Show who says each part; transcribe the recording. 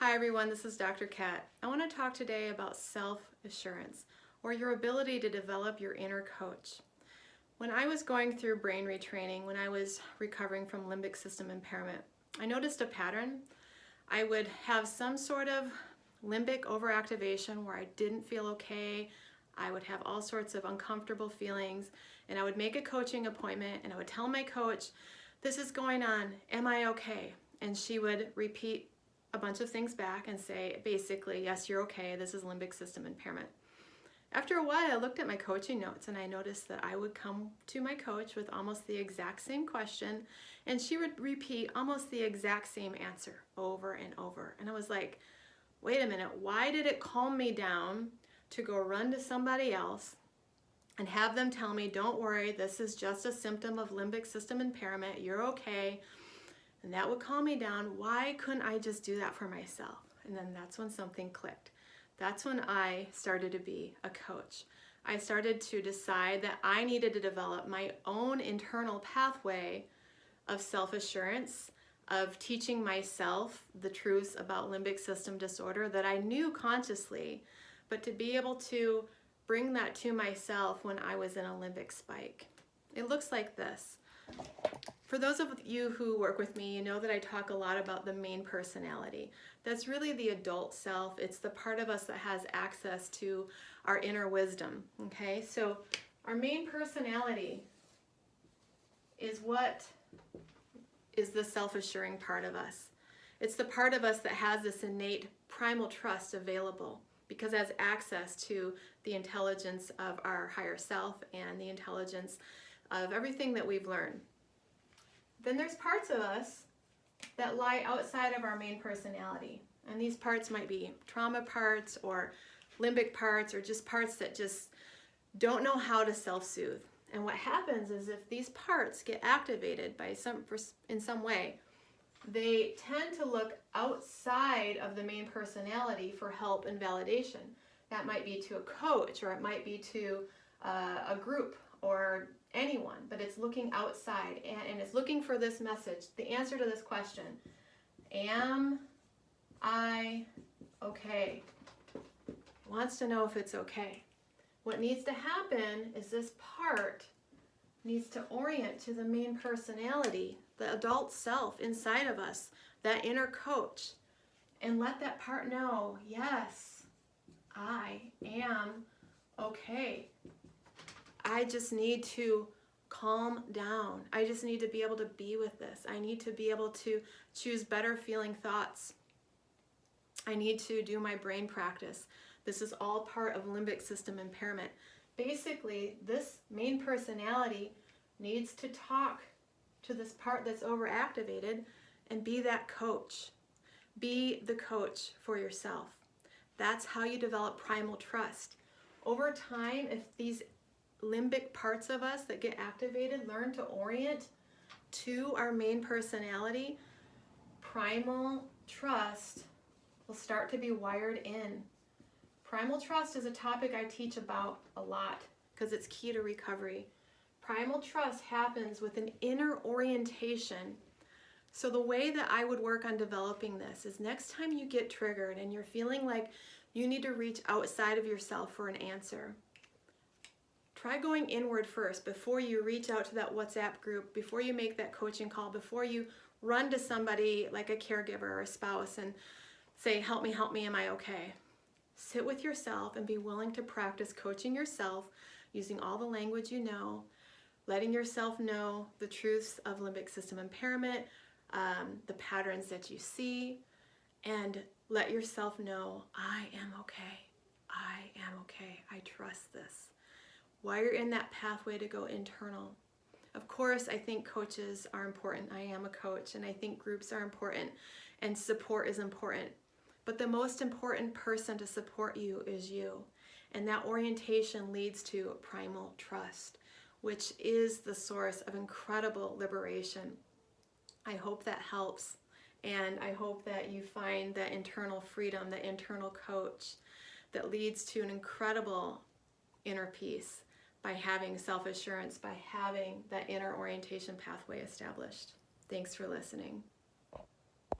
Speaker 1: Hi everyone, this is Dr. Kat. I want to talk today about self-assurance, or your ability to develop your inner coach. When I was going through brain retraining, when I was recovering from limbic system impairment, I noticed a pattern. I would have some sort of limbic overactivation where I didn't feel okay. I would have all sorts of uncomfortable feelings, and I would make a coaching appointment and I would tell my coach, "This is going on, am I okay?" And she would repeat a bunch of things back and say, basically, "Yes, you're okay, this is limbic system impairment." After a while, I looked at my coaching notes and I noticed that I would come to my coach with almost the exact same question, and she would repeat almost the exact same answer over and over. And I was like, wait a minute, why did it calm me down to go run to somebody else and have them tell me, "Don't worry, this is just a symptom of limbic system impairment, you're okay," and that would calm me down? Why couldn't I just do that for myself? And then that's when something clicked. That's when I started to be a coach. I started to decide that I needed to develop my own internal pathway of self-assurance, of teaching myself the truths about limbic system disorder that I knew consciously, but to be able to bring that to myself when I was in a limbic spike. It looks like this. For those of you who work with me, you know that I talk a lot about the main personality. That's really the adult self. It's the part of us that has access to our inner wisdom, okay? So our main personality is what is the self-assuring part of us. It's the part of us that has this innate primal trust available because it has access to the intelligence of our higher self and the intelligence of everything that we've learned. Then there's parts of us that lie outside of our main personality. And these parts might be trauma parts or limbic parts or just parts that just don't know how to self-soothe. And what happens is if these parts get activated in some way, they tend to look outside of the main personality for help and validation. That might be to a coach, or it might be to a group or anyone, but it's looking outside and it's looking for this message, the answer to this question: am I okay? It wants to know if it's okay. What needs to happen is this part needs to orient to the main personality, the adult self inside of us, that inner coach, and let that part know, yes, I am okay. I just need to calm down. I just need to be able to be with this. I need to be able to choose better feeling thoughts. I need to do my brain practice. This is all part of limbic system impairment. Basically, this main personality needs to talk to this part that's overactivated and be that coach. Be the coach for yourself. That's how you develop primal trust. Over time, if these limbic parts of us that get activated learn to orient to our main personality, primal trust will start to be wired in. Primal trust is a topic I teach about a lot because it's key to recovery. Primal trust happens with an inner orientation. So the way that I would work on developing this is next time you get triggered and you're feeling like you need to reach outside of yourself for an answer, try going inward first before you reach out to that WhatsApp group, before you make that coaching call, before you run to somebody like a caregiver or a spouse and say, help me, am I okay?" Sit with yourself and be willing to practice coaching yourself using all the language you know, letting yourself know the truths of limbic system impairment, the patterns that you see, and let yourself know, I am okay. I am okay. I trust this. While you're in that pathway to go internal. Of course, I think coaches are important. I am a coach, and I think groups are important, and support is important. But the most important person to support you is you. And that orientation leads to primal trust, which is the source of incredible liberation. I hope that helps. And I hope that you find that internal freedom, that internal coach that leads to an incredible inner peace by having self-assurance, by having that inner orientation pathway established. Thanks for listening.